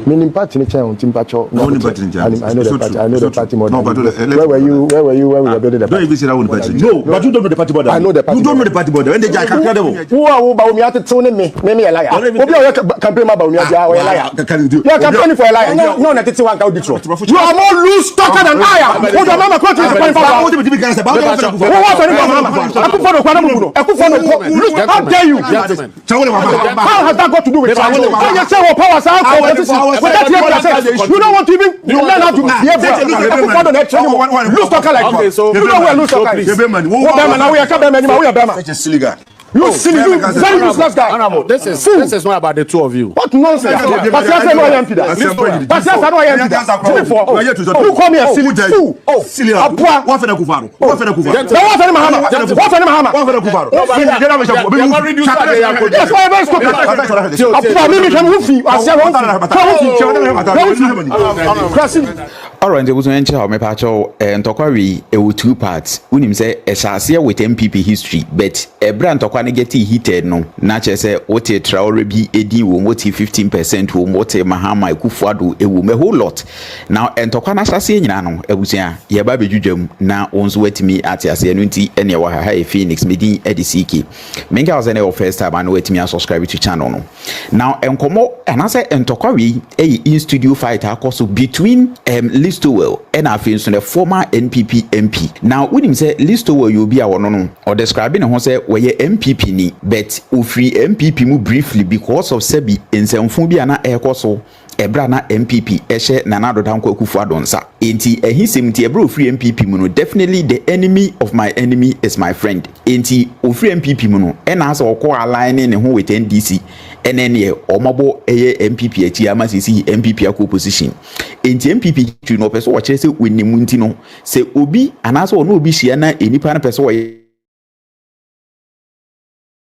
Meaning party chair, Tim Pacho. No party. I know the party. I know the party model. Where were you? Where were you when we were building the party? Don't even say that one party. No, but you don't know the party model. I know the party. You don't know the party model. When they jack incredible. Who are bawumia to tune me? Maybe a liar. Campaign bawumia, you are a liar. You are campaigning for a liar. No, that is one count. You are more loose talker than I am. What the mama quote is going for? How dare you? How has that got to do with power? You don't want to even learn how to behave well. Loose talker like that. You know where loose talker is. Such a silly guy. You silly, you very useless guy. Honorable, this is not about the two of you. What nonsense? But you say no I empty that. But you say no I empty that. You call me a silly fool. Oh, silly. What for the Kufaro? What for the Kufaro? What for the Mahama? What for the Mahama? What for the Kufaro? That's why I'm very stupid. Apua me can wufi. I say wufi. All right, there was an entry of my pacho and Tokwari two parts. Unim say a share with NPP history, but a brand Tokwane get heated no. Nature say what a Traore be edi wo moti 15% wo mote Mahama Kufuado e wo me whole lot. Now and Tokwana shase nyina no ebusia ye ba bedwudwam na onso wetimi ate ase anu nti ene wa ha Phoenix medin edisiki. Menga was any first time and wetimi subscribe to channel no. Now enkomo and I say Tokwari in studio fight akoso between Listowell and afin so the former NPP MP. Now when him say Listowell you be a no or describing him say we MPP ni but free MPP mu briefly because of Sebi in Semfubia na ekoso ebra na MPP ehye Nanado Danko Akufo-Addo nsa enti ehisem ti ebra free MPP mu no definitely the enemy of my enemy is my friend enti free MPP mu no and as okọ align ne ho with NDC enene omabo eye MPP ati amasisi MPP akọ opposition enti MPP tu no person wo kire se wenimu nti no se obi anaso no obi hia na enipa na person wo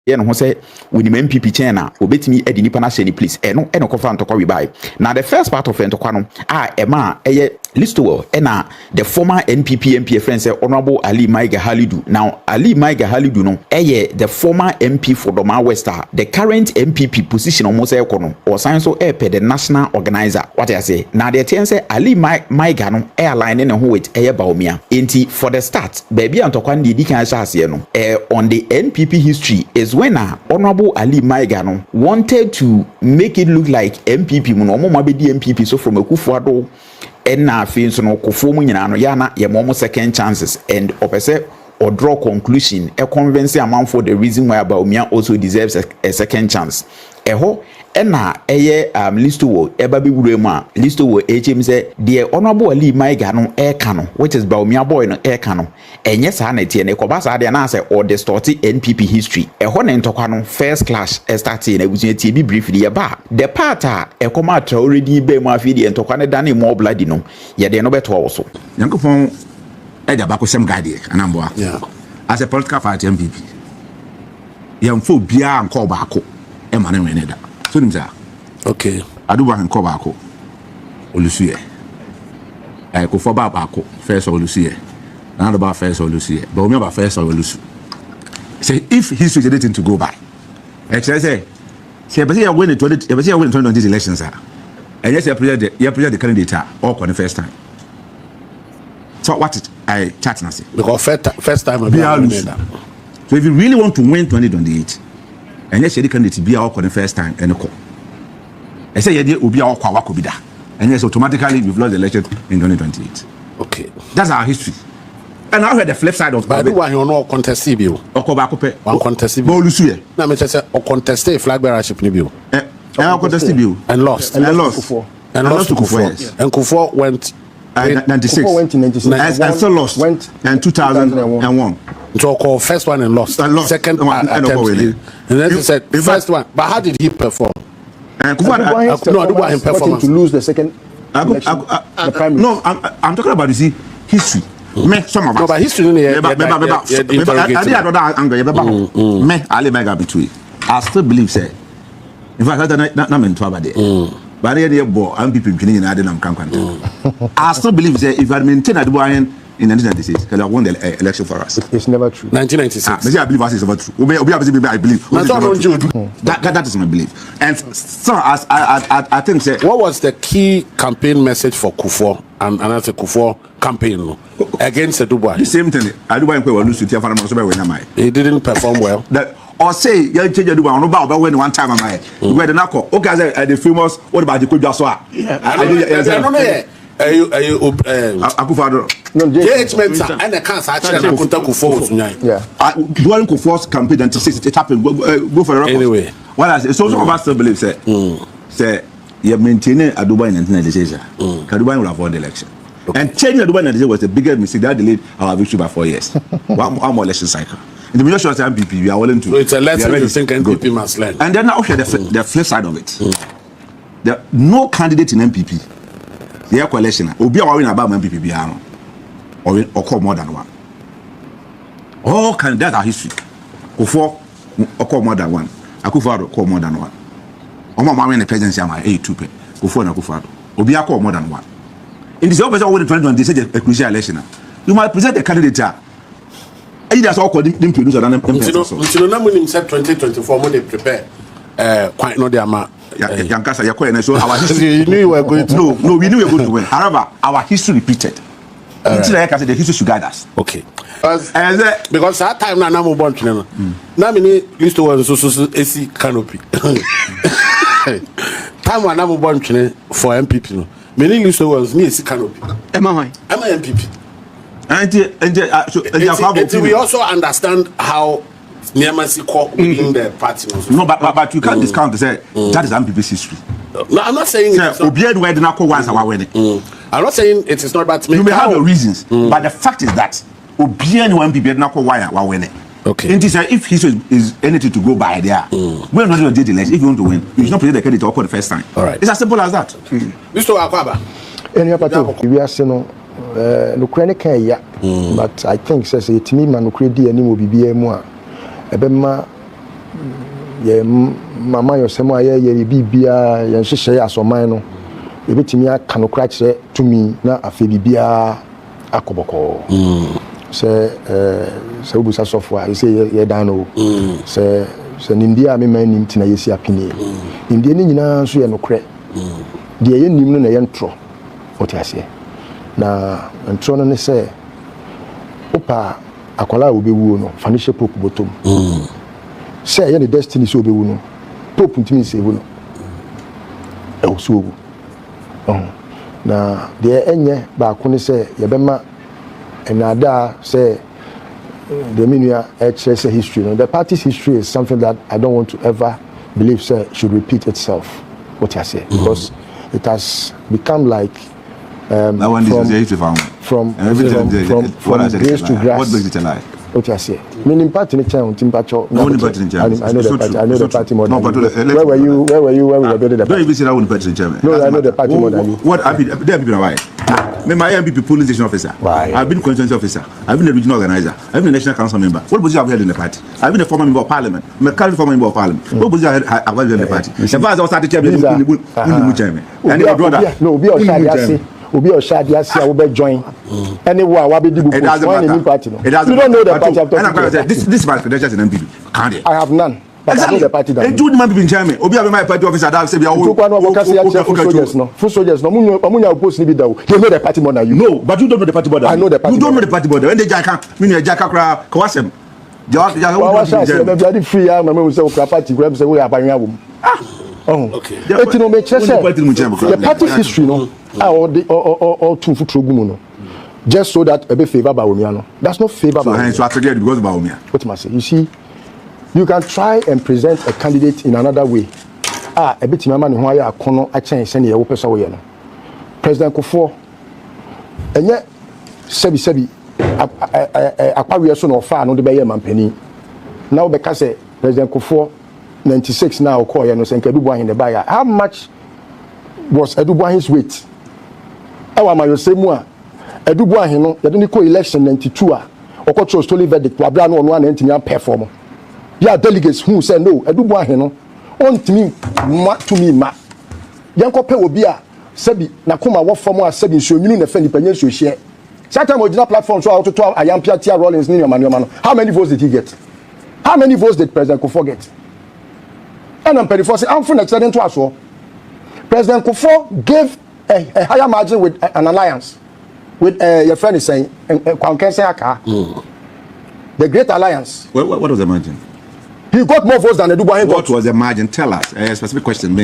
no ho say when MPP chain na obetimi edi nipa na hye ni please eno kofa ntokwa we buy now the first part of ntokwa no ema eye Listowell na the former NPP MP friend say Honorable Ali Maiga Halidu. Now Ali Maiga Halidu no the former MP for Doma Wester, the current MPP position almost ekono or sign so the national organizer. What I say now the ten say Ali Maiga no airline in who with bawumia enti for the start baby ntokwa ndi kan hye no on the NPP history is when Honorable Ali Maiga no wanted to make it look like MPP mu no mo mabedi MPP so from Akufo-Addo and na fin so no kofo mu nyina no ya na ye mo second chances and opese or draw conclusion a convince a man for the reason why bawumia also deserves a second chance eho na Listowell eba bi wure mu a Listowell HM say the Honorable Ali Maiga no no which is bawumia boy no no enye sa na tie ne koba sa de na say or distort NPP history eho ne ntokwa no first clash starting na busu tie bi briefly ba the part ekoma atra already be mu afi de ntokwa ne dane more bloody no ye de no beto wo so yankofon eja ba ko sem guide anamboa as a political party MPP yamfo bia anko ba ko e ma ne wene da so nimza okay aduba anko ba ko olusuye ko fo ba ko first olusuye another about first olusuye but we about first olusu say if history is anything to go by say you win the 2020 elections and yes you present the candidate all for the first time. So what is I chat say because first time so if you really want to win 2028 and yes you candidate be all for the first time and call I say you will be all kwa bida and yes automatically we've lost the election in 2028. Okay, that's our history. And I heard the flip side of but do one you no contest bill one contest bill na me say o contest flag bearership ni bill contest bill and lost to Kufuor and Kufuor went 96 went in 96 and still lost went in 2001 so call first one and lost second attempt and then he said first one but how did he perform Kufuor perform to lose the second no I'm talking about history. Me some of us. No, but history I Ali Maiga between. I still believe say. In fact, na me ntwa bade. But here dey bo MPP twini na dey na mkankwanta. I still believe say if I maintain that boy in 1996 because they won the election for us. It's never true. 1996. I believe it's never true. I believe. That is my belief. And so I think say, what was the key campaign message for Kufuor and another Kufuor campaign against Adubai? The same thing. Adubai will lose to Tiafa. He didn't perform well. Or say you change Adubai on about when one time am I where the nako. Okay, the famous what about the Kujaswa? Akufado. No, Mensa and the cancer actually during Kufuor's campaign and to say it happened go for the record. Anyway, what I say, so some of us still believe say you maintaining Adubai in 1996. Adubai will have won the election. And changing Adubai in 1996 was the biggest mistake that delayed our victory by 4 years. One more election cycle. In the majority of the NPP, we are willing to. So it's a lesson you think NPP must learn. And then now here the flip side of it. There no candidate in NPP. The coalition. Obi a worrying about NPP biano. Or call more than one. All candidates are history. Kufuor call more than one. Akufo-Addo call more than one. Omo mama in the presidency am I A2 Kufuor and Akufo-Addo. Obi a call more than one. In this opposition in 2020 they say a crucial election. You might present a candidate. That's all called them producer than them. So now when said 2024 when they prepare quite no their ma. Yankasa yakwe so our history. You knew you were going to. No, we knew we were going to win. However, our history repeated. Until I can say the history should guide us. Okay. Because that time na mo born to na me used to was so AC canopy. Time when I'm born for MPP no. Me used to was me AC canopy. Am I MPP. And we also understand how Niamasi call within the party. No, but you can't discount to say that is MPP's history. No, I'm not saying it's I'm not saying it is not, but you may have your reasons, but the fact is that MPP not win it. Okay. And if history is anything to go by there, we're not going to do the election. If you want to win, you should not present the candidate for the first time. All right. It's as simple as that. Mr. Akwaba. Any part we are saying no can ya, but I think says it me man credi ani mo bibia mu a ebema ye mama yosemo aye ye bibia ye hyehyɛ asoman no ebetimi aka no kra kyerɛ tumi na afi bibia akobɔkɔ sɛ obusa sɔfo a sɛ ye dan no sɛ nimdia me man nim tina yesi apini nimdia ni nyina so ye no krɛ de ye nim no na ye ntro otiase na ntro no ne sɛ opa akwala obewu no fanishe pope botom sɛ ye ne destiny so obewu no pope ntimi save no e oso owu na de enye ba ko ne sɛ ye bema enada sɛ the minua say history no the party's history is something that I don't want to ever believe say should repeat itself what I say because it has become like from grace to grass. What makes it alive? What I say? Meaning party in town, Timpacho. I know the party. I know the party more than you. Where were you? Where we were building the party? Don't even say that one party in chairman. No, I know the party more than you. What I've been away. My NPP polling station officer. I've been constituency officer. I've been a regional organizer. I've been a national council member. What position have you held in the party? I've been a former member of parliament. I'm a current former member of parliament. What position have you held in the party? As far as I was at the chairman, and your brother. No, be outside. Obi Oshadi Asia will be join. Anywhere we be it doesn't matter. Party. No. It doesn't you don't know the party. party. And this is my credentials in NPP. Can't I have none. But exactly. I know the party. And you man be chairman. Obi have my party officer that say be soldiers no. Full soldiers no. Munya opposed ni be dawo. You know the party more than you. No, but you don't know the party border. I know the party. You don't know the party border. When they jacka, me jacka kra kwasem. Just free am me say okra party grab say we abanwa wom. Okay. It no make sense. The party history no. All two for no. Just so that a bit favor bawumia no. That's not favor bawumia. So I forget because of bawumia. What must say? You see, you can try and present a candidate in another way. A bit mama ni ho aya akono a chen send ye wo pesa wo ye no. President Kufuor enye sebi akwawe so no fa no de be ye mampani. Now be ka say President Kufuor 96 now call ye no say Nkedubu ahin de buyer. How much was Edubu ahin's weight? Awa ma yosemu a Edubu ahin no ye de ko election 92 a okoto stolen verdict wa bra no ono an ntimi perform. Ya delegates who say no Edubu ahin no ontimi ma to me ma. Yanko pe obi a sebi na koma wo form a sebi nso nyinu na fa nipa nyenso hie. Certain original platform so out to Ayampia Tia Rollins Nino Manuman. How many votes did he get? How many votes did President Kufuor get? And I'm pretty forcing. I'm from excellent to us. President Kufuor gave a higher margin with an alliance with your friend is saying the Great Alliance. What was the margin? He got more votes than the Dubai. What was the margin? Tell us a specific question.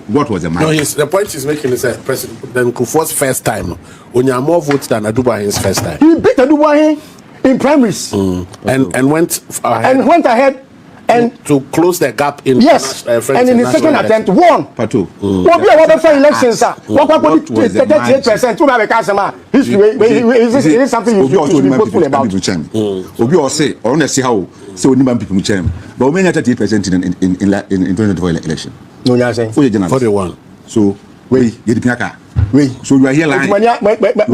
What was the margin? No, the point he's making is that President Kufuor's first time, when you have more votes than Adubahi's first time. He beat Adubahi in primaries and went ahead and to close the gap in and in the second attempt won. Patu. What we are for elections, sir. What 38%? To have a customer. History is something you should be hopeful about. Obi or say, or only see how so many people much. But we 38% in 2024 election. No, you're saying 41. So wait, so you are here lying. You are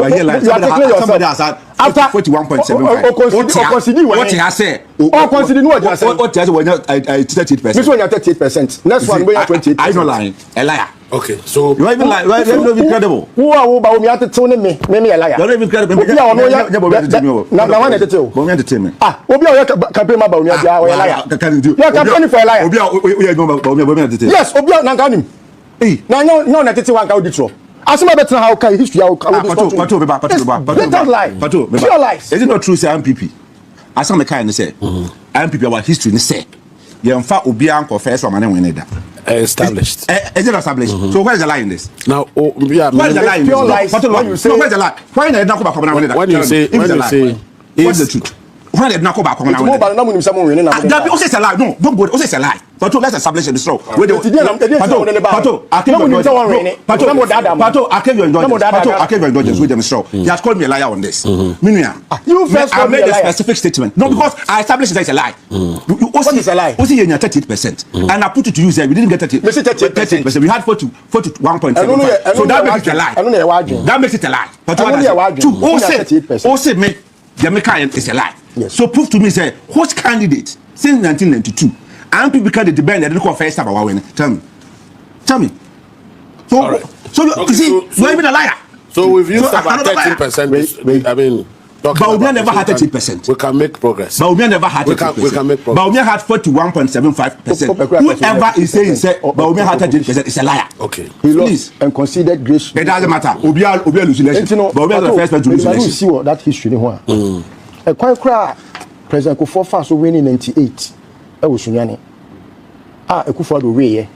here lying. Somebody has had after 41.75. What he has said. Consider what he said. What he has when 38%. This one you 38%. Next one we are 28%. I'm not lying. A liar. Okay, so you are even lying. You are not even credible. Who are bawumia to tell me a liar? You are not even credible. Now one at the table. Bawumia to tell me. Obi are campaign bawumia a liar. You are campaigning for a liar. Obi are bawumia to tell. Yes, Obi are nanganim. Now no na tete one ka oditro. Asuma better how can history how Patu lies. Is it not true say NPP? Asama kai say NPP our history ni say yemfa obi anko first one and win established. Is it established? So where is the lie in this? Now where is the lie in this? When you say where is the lie? Why not come back when you say what's the truth? Why did not come back? That also say a lie. No, don't go. Also say a lie. But let's establish the straw. He has called me a liar on this. You first I made a specific statement. No, because I established that it's a lie. What is a lie? Also, you 38%, and I put it to you. We didn't get 38%. We had 41.75. So that makes it a lie. That makes it a lie. Also, me. The is a lie. Yes. So prove to me, say, which candidate since 1992 and people candidate the band that didn't call first time about winning? Tell me. So, right. You see, you're even a liar. So we've used about 13%. I mean, Bawumia never had 30%. We can make progress. Bawumia never had 30%. We can make progress. Bawumia had 41.75%. Whoever is saying say Bawumia had 30% is a liar. Okay. Please. And considered grace. It doesn't matter. Obia lose election. Bawumia is the first person to lose election. See what that history ni quite cry President Kufuor fast win in 98. Was Sunyani. Kufuor do way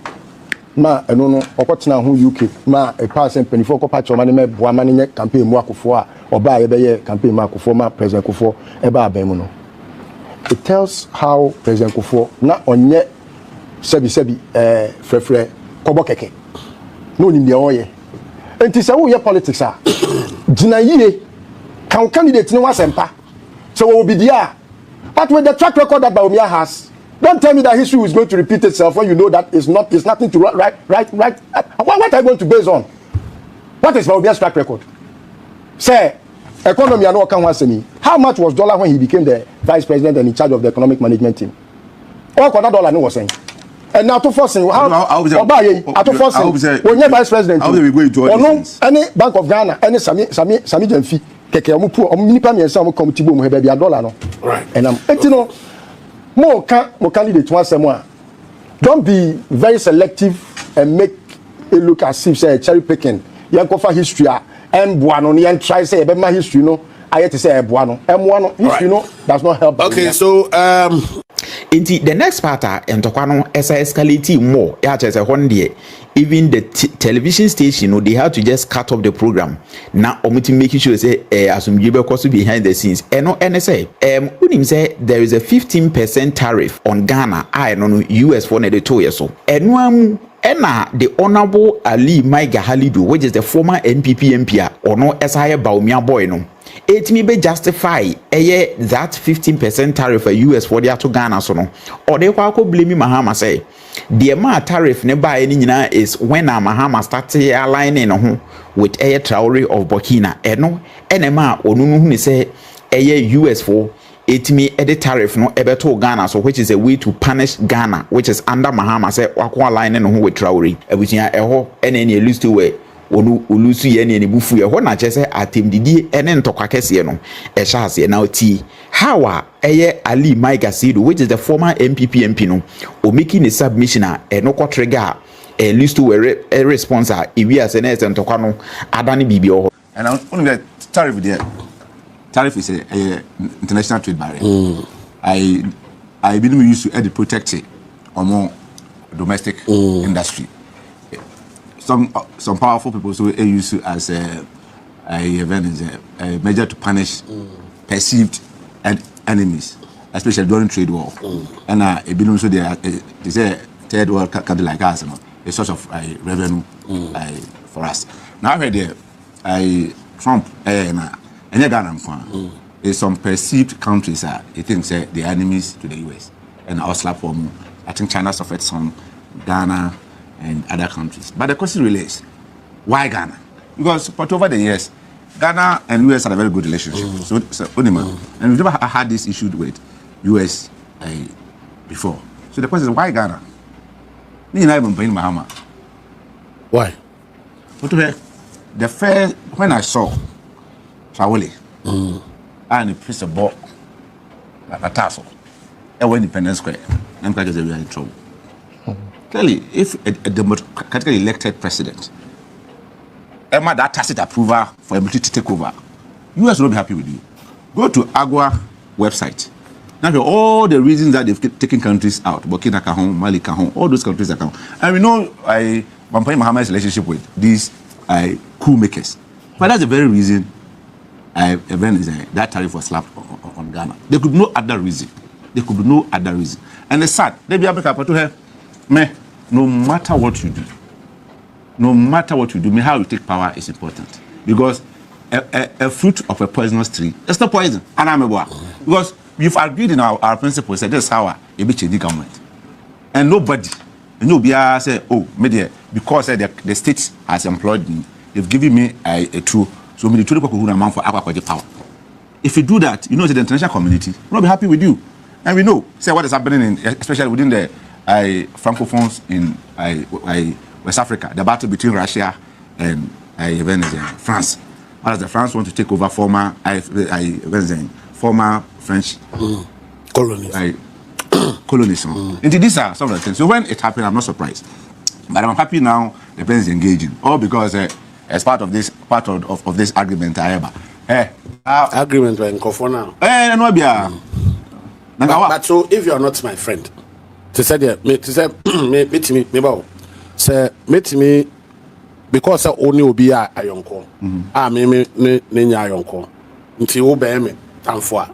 ma no okotena ho UK ma a pass and 24 ko patch o mane me boa mane campaign mu Kufuor oba ye be campaign mu Kufuor ma President Kufuor e ba aban mu no. It tells how President Kufuor na onye sebi frefre kobo keke no nim de oye enti se wo ye politics a gina yie kan candidate ni wasempa so we will be there. But with the track record that Bawumia has, don't tell me that history is going to repeat itself when you know that it's nothing to right. What are you going to base on? What is Bawumia's track record? Say, economy and all can me. How much was dollar when he became the vice president and in charge of the economic management team? All that dollar no was saying. And now to forcing when you're vice president, any Bank of Ghana, any Sami Jamfi. Keke omupu omnipa me ensa omukom tibo mu hebe bia dollar no right and etino mo candidate one semua don't be very selective and make it look as if say cherry picking yankofa history emboa no yan try say be ma history no ayete say emboa no emboa no history no does not help. Okay, so Inti the next part entokwa no escalate more ya chese hon de even the television station they had to just cut off the program now omuti making sure say asumdwe be behind the scenes and say unim say there is a 15% tariff on Ghana no US for the 2 years so enu the Honorable Ali Maiga Halidu, which is the former NPP MP or no SIA Bawumia boy no it may be justify that 15% tariff for US for the to Ghana so no or they will blame Mahama say the amount tariff ne buy any is when Mahama started aligning with Air Traore of Burkina enema onunu say US for it me edit tariff no ebeto Ghana so which is a way to punish Ghana which is under Mahama say wakwa line no with Traore ebutia eho ene list to way onu olusu ye ne bufu ye ho na che se atemdidi ene ntokwa kese no e sha ase na oti how eye Ali Maiga Sido, which is the former NPP MP no o making a submission a no ko trigger a list to a response we as an ntokwa no adane bibi ho. And only the tariff there. Tariff is a international trade barrier. I believe we used to add protect it on more domestic industry. Some powerful people so use it as a measure to punish perceived enemies, especially during trade war. And I believe so they say third world country like us, a source of revenue for us. Now I heard Trump and Ghana is some perceived countries he thinks the enemies to the US and our slap for more. I think China suffered some, Ghana and other countries. But the question really is, why Ghana? Because but over the years, Ghana and US had a very good relationship. And we've never had this issue with US before. So the question is, why Ghana? Why? The first, when I saw Traore and he placed a ball like a tassel at Independence Square, I'm quite we are in trouble. Clearly, if a democratically elected president, Emma that tacit approval for ability to take over, US will not be happy with you. Go to Agua website. Now, all the reasons that they've taken countries out, Burkina Faso, Mali, all those countries are count. And we know Bampani Mohammed's relationship with these coup makers. But that's the very reason that tariff was slapped on Ghana. There could be no other reason. There could be no other reason. And the sad, they be able to her, no matter what you do, how you take power is important. Because a fruit of a poisonous tree, it's not poison. And I'm a because we've agreed in our principles that this is how you be changing government. And nobody, say, oh, media, because the state has employed me, they've given me a tool. So many people who are for aqua power. If you do that, you know the international community will not be happy with you. And we know, say what is happening especially within the francophones in West Africa, the battle between Russia and France. Whereas the France want to take over former French colonies. Colonies. Indeed, these are some of the things. So when it happened, I'm not surprised. But I'm happy now the president is engaging. All because as part of this argument, agreement when Kofo now. But so if you are not my friend, to say me because I only will be a yonko. Me yonko. Until obey me, Tanfoa.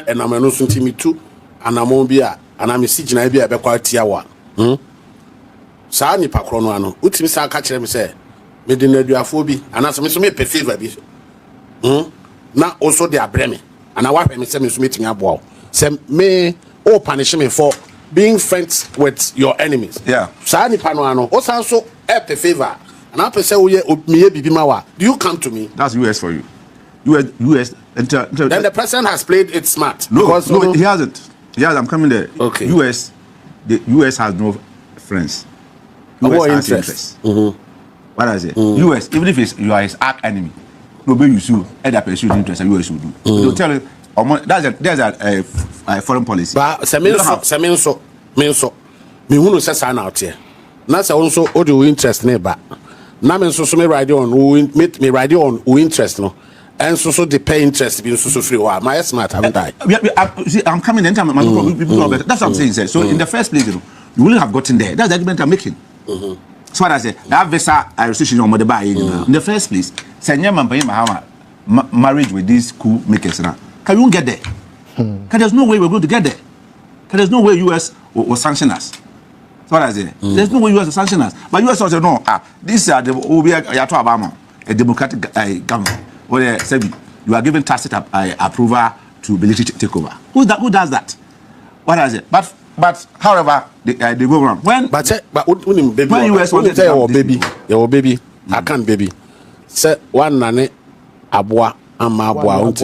And I'm no soon me too, and I'm on be and I'm a siege and I be a bequatiawa. Sani Pacrono, which Miss catch me say, made in the phobia, and as Miss me pay favor. Now also they are breme, and I want me to meeting up wow. Say me punish me for being friends with your enemies. Yeah. Sani Panuano, also pay favor. And I say, do you come to me? That's US for you. US. Then the president has played it smart. No, he hasn't. Yes, I'm coming there. Okay. The US has no friends. US has interests. What I say? US, even if you are his arch enemy, nobody you sue, either pursue interest, and US will do. They'll tell you, there's a foreign policy. But Semenso, me who says sign out here. That's also all the interest neighbor. Now me so me ride on me ride on who interest no. And so the pay interest being so free. Wow, my smart haven't I? See, I'm coming in time. That's what I'm saying. So in the first place, you wouldn't have gotten there. That's the argument I'm making. So what I say, that visa I restriction on the in the first place, Sanya Mahama marriage with these coup makers now. Can you get there? Because there's no way we're going to get there. Because there's no way US will sanction us. So what I say, there's no way US will sanction us. But US also no. These are the Obama, a democratic government. Where you are given tacit approval to military takeover. Who does that? What is it? But however, they go wrong. When US want to say your baby, I can't baby. Say one nane abwa amabwa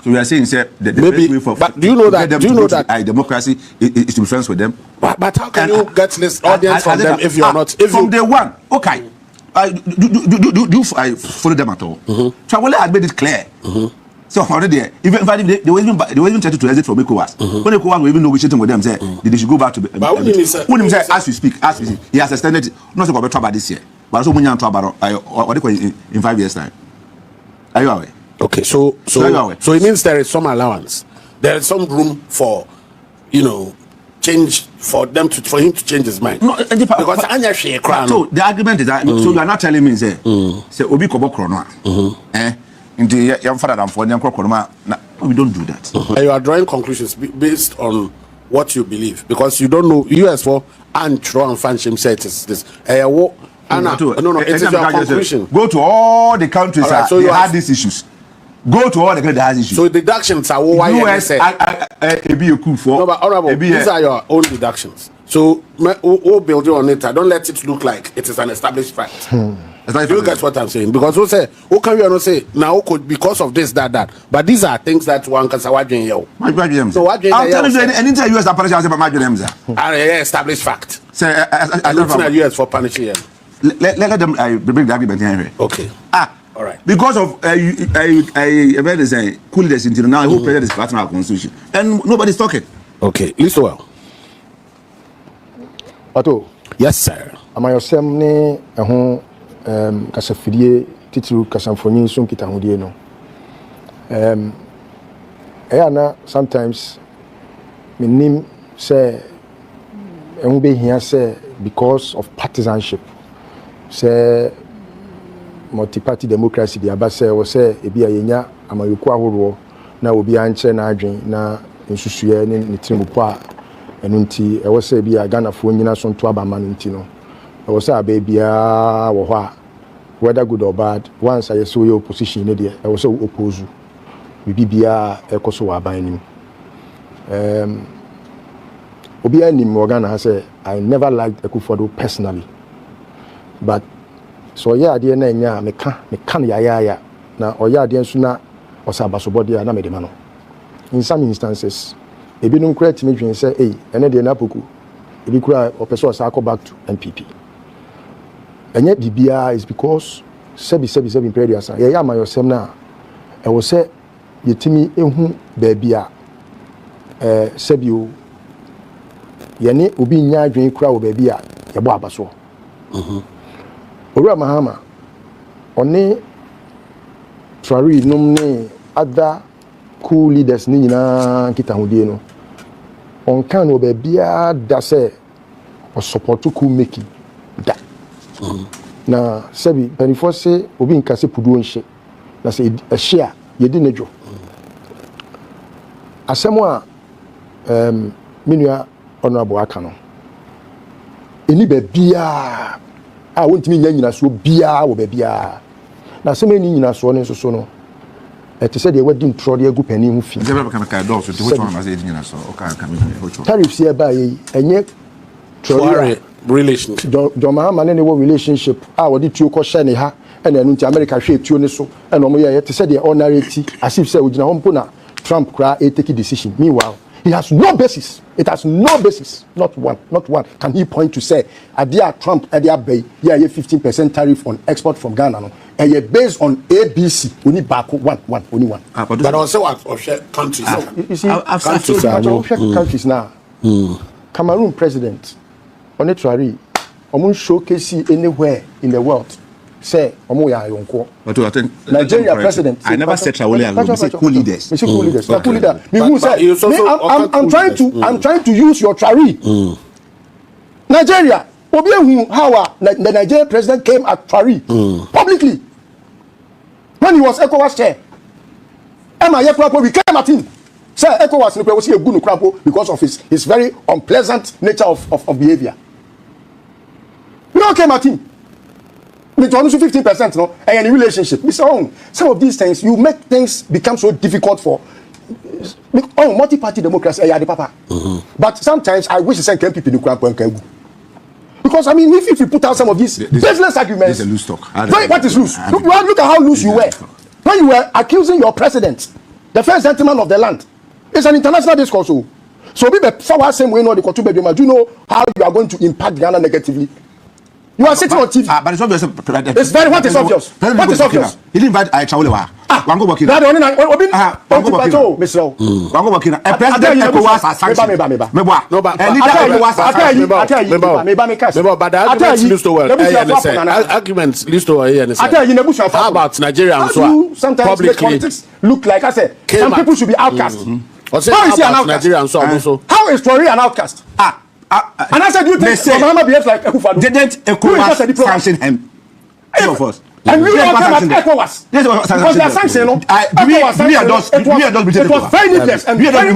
So we are saying, sir, the maybe, best way for but do you know that democracy is to be friends with them? But how can you get this audience from them if you're not? If from day one, okay. Do you follow them at all? So I had made it clear. So already, even they were even trying to exit from ECOWAS. When ECOWAS were even negotiating with them, say they should go back to. But when he said, as we speak, he has extended it. Not about trouble this year, but also when you about what they call in 5 years time. Are you aware? Okay, so it means there is some allowance. There is some room for, change for him to change his mind. No, because so the argument is that so you are not telling me say Obi Kobo Krono. We don't do that. You are drawing conclusions based on what you believe because you don't know US for and Tro and Fanchim said it's this. No, it is your conclusion. Go to all the countries right, so they had these issues. Go to all the countries that has issues. So deductions are why US no, but honorable, these are your own deductions. So we'll build you on it. Don't let it look like it is an established fact. Do you get what I'm saying? Because we say, who can you not say now could because of this, that. But these are things that one can say what doing you. So what doing I'm telling you, anytime US apparition, I say my names are established fact. Say I don't think US for punishing them. Let them bring the argument here. Okay. All right. Because of very say cool this until now, I hope president is part of our constitution, and nobody's talking. Okay. Listen well. Pato. Yes, sir. Am I yourself ne kasafidie titiru kasamfoni so nkita hodie no na sometimes menim say ehun be hia say because of partisanship say multi-party democracy the abase wo say ebi ayenya amayoku ahoro na obi anche na adwen na nsusue ne tirimupo a enu nti e wo say ebi Ghana fo nyina so nto abama no nti no I was a baby, whether good or bad. Once I saw your opposition, I was so opposed. We be a Kosovo binding. Obia ni Morgan has said, I never liked Ekufodo personally. But so yeah, dear Nanya, me can ya na or ya dear sooner or Sabasobody and Amedimano. In some instances, a bit uncredit me and say, hey, and then Napuku, if you cry or person go back to NPP. And yet BBI is because sebi period asa ya ma yosem na e wo se yetimi ehu baby a sebi o ye ne obi nya adwen kura wo baby a ye bo abaso Owura Mahama oni Trari num ne other cool leaders ni nyina kita hodie no on kan no baby a da se o support cool making da na sabi penifo se obi nka se pudu onhye na se ehia yedi nejo asemo a menua honorable aka no eni ba bia a wontimi nya nyina so bia wo ba bia na asemo eni nyina so ne so no ete se de wadi ntro de agu pani hu fi tariffs here ba yi enye trori relationship John Mahama ne wo relationship a wodi tuo ko hye ne ha ena enu nti America hwe tuo ne so ena omo ye te se de honorary as if say ogina ho mpo na Trump kra take decision meanwhile he has no basis. It has no basis. Not one. Can he point to say, Adia Trump, Adia Bay, yeah, 15% tariff on export from Ghana, no? And you're based on ABC, only back only one. But also of countries. You see, countries now. Cameroon president, Onetwari, Omun showcase anywhere in the world. Say, Omoya Yonko. But I think Nigeria president. I never said Traore alone. We say co-leaders. We say co-leaders. Cool leader. I'm trying to use your Traore. Nigeria. How the Nigerian president came at Traore publicly when he was ECOWAS chair. We came at him. Sir, ECOWAS was a good because of his very unpleasant nature of behavior. We all came at him. With 15%, no, and in relationship. Some of these things, you make things become so difficult for multi-party democracy. But sometimes I wish to send NPP because because I mean, if you put out some of these baseless arguments, this is a loose talk. What is loose? Look at how loose you were when you were accusing your president, the first gentleman of the land. It's an international discourse. So be the same way. No, the do you know how you are going to impact Ghana negatively? You are sitting on TV. But it's obvious. It's very what is obvious. What is obvious? He didn't invite Chawolewa. Wango Burkina. That only Wango Burkina. Mr. Wango Burkina. A president ECOWAS has sanctioned. No, but a leader ECOWAS has sanctioned. But the arguments list over arguments list over here. How about Nigeria and so sometimes make politics look like I said some people should be outcast. How is he an outcast? How is Tori an outcast? And I said, you think Obama behaves like Akufo-Addo? Didn't ECOWAS sanction him? All of us. And we all came at ECOWAS. Because they are sanctioning him. It was very needless and very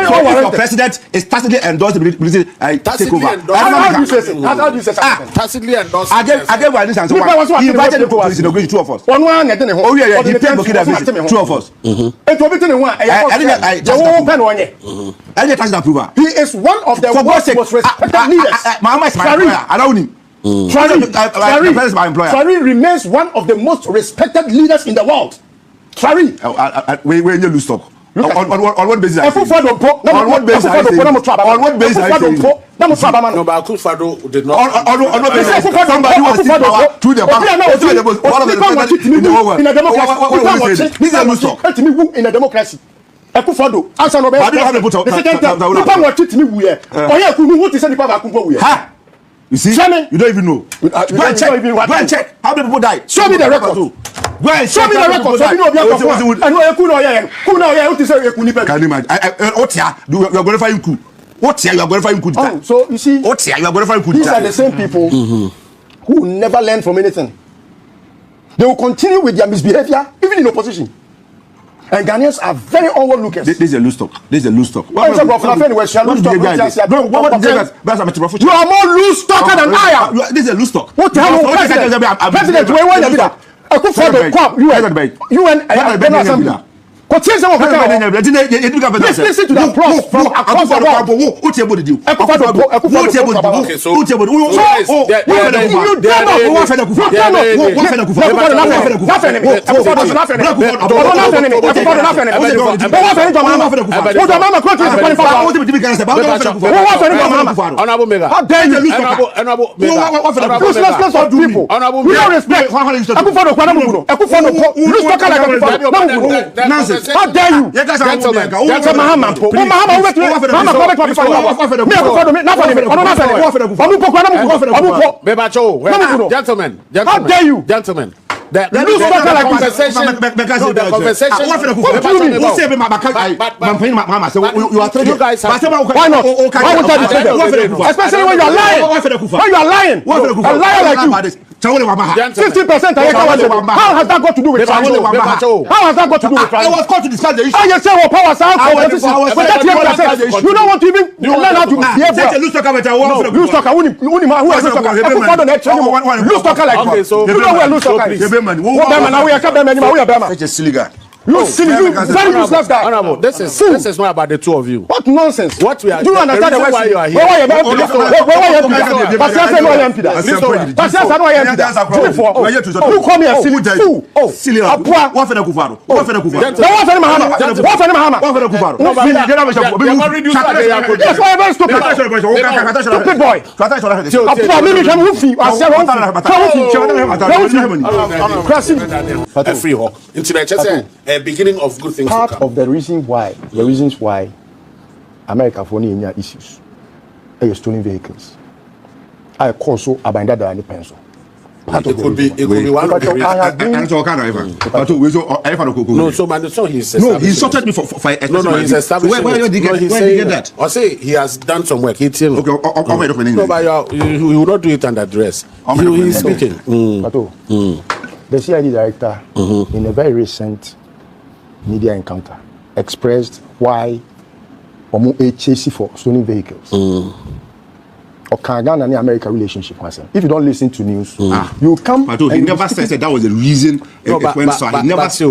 unwarranted. The president is tacitly endorsed the British takeover. How do you say so? How do you say so? Tacitly endorsed. I gave one instance. He invited him to his inauguration, 2 of us. Oh yeah, he paid Burkina visit, 2 of us. I didn't touch the approval. He is one of the world's most respected leaders. Mama is my employer. I don't him. Trari remains one of the most respected leaders in the world. Trari. We need to stop. On what basis? On what basis? On what basis? No, but Akufo-Addo did not. On what basis? Somebody was sitting power through the bank. One of the presidents in the world. In a democracy. This is a loose talk. In a democracy. Akufo-Addo. Answer no better. The second time. People were treating me weird. Oh yeah, who is anyone Akufo weird? Ha! You see? You don't even know. Go and check. Go and check. How many people died? Show me the record. Go and show me the record. So you know can you imagine? You are going to find coup. You are going to find coup. Oh, so you see, you are going to find coup. These are the same people who never learn from anything. They will continue with their misbehavior even in opposition. And Ghanaians are very onward lookers. This is a loose talk. This is a loose talk. You are more loose talker than I am. This is a loose talk. What the hell? President, let's listen to the applause from across the world. How dare you? Gentlemen, how dare you? Gentlemen. The conversation. Why not? Why would I? Especially when you are lying. When you are lying. A liar like you. 50%. How has that got to do with How has that got to do with I was called to discuss the issue. I just say what power sound. You don't want to even learn how to behave well. Loose talker like you. You know who a loose talker is. Such a silly guy. You silly, you very useless guy. Honorable, this is not about the two of you. What nonsense? What we are. Do you understand the why you are here? Why you are you call me a silly fool? Oh, silly. What for the Kufaro? What for the Kufaro? What for the Mahama? What for the Mahama? What for the Kufaro? That's why I'm very stupid. Stupid boy. Free hawk. Beginning of good things. Part of the reasons why America for any issues are stolen vehicles. I call so abandoned any pencil. It could be one of the No, so he's no, he insulted me for no, he's establishing. Where did he get that? I say he has done some work. He tell okay, no, but he will not do it under dress. He's speaking. The CID director in a very recent media encounter expressed why chasing for stolen vehicles or Ghana and America relationship. If you don't listen to news, you come. But he never said that was the reason.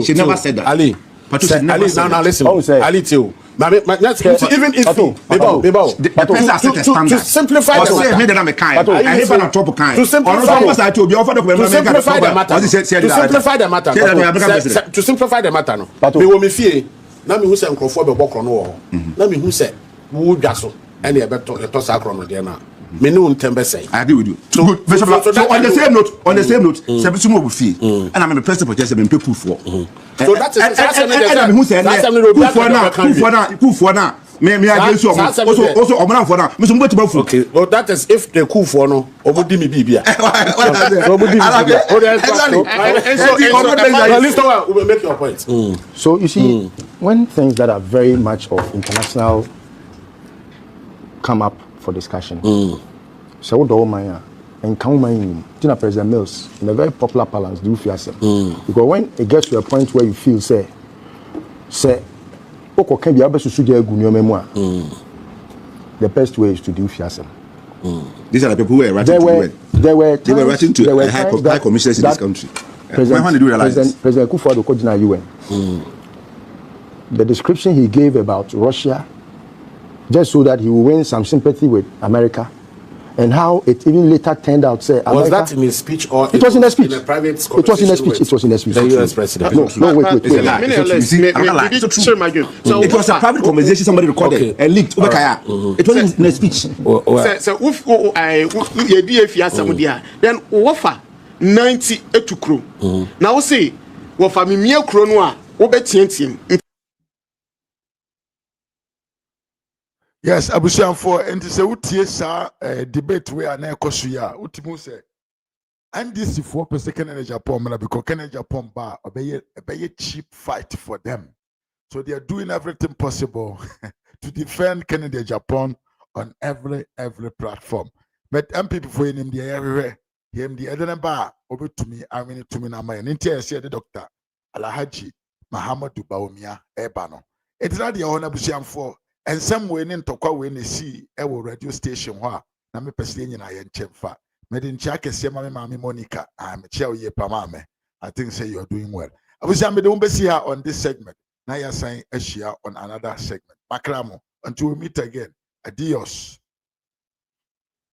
She never said that. Ali, now listen. Ali too. even if to simplify the matter, no. Me wo me fie na me hu se nkrofo be bokro no wo na me hu se wo dwa so ene e beto sakro no de na me ne untem say. I agree with you. So on the same note, se be sumo bu fie and I'm the principal just be people for. So that is me hu se na me against you also omran for now me so mbeto bafu. Okay, well that is if the coup for no obodi me bibia. We will make your point. So you see, when things that are very much of international come up for discussion, so what do man and count my President Mills in a very popular balance do fear because when it gets to a point where you feel say the best way is to do fiasem. These are the people who were writing they were writing to high commissioners in this country. When did you realize? President Kufuor Kodina UN. The description he gave about Russia, just so that he will win some sympathy with America, and how it even later turned out. Say, was America, that in his speech or it was in a speech? In a private it was in a speech. It was in a speech. The U.S. president. No, wait. It was a private conversation somebody recorded and leaked. It was in a speech. Then offer 90 etukro. Now say offer me mia kro no a wo betientiem. Yes, Abusian for and to say what debate we are now kosuya. Utimu say and this 4% Canada Japan because Canada Japan bar obey a cheap fight for them. So they are doing everything possible to defend Canada Japan on every platform. But NPP for him the everywhere. Him the other bar over to me. I mean to me now my entire say the doctor Alhaji Muhammadu Bawumia Ebano. It's not the honor Abusian for. And some way in Tokwa when they see a radio station wa na me person nyina ye nchemfa me de ncha kese ma me mama Monica I'm a chair ye pamame. I think say you're doing well. I was me don't be see her on this segment now you're saying a share on another segment makramo until we meet again adios.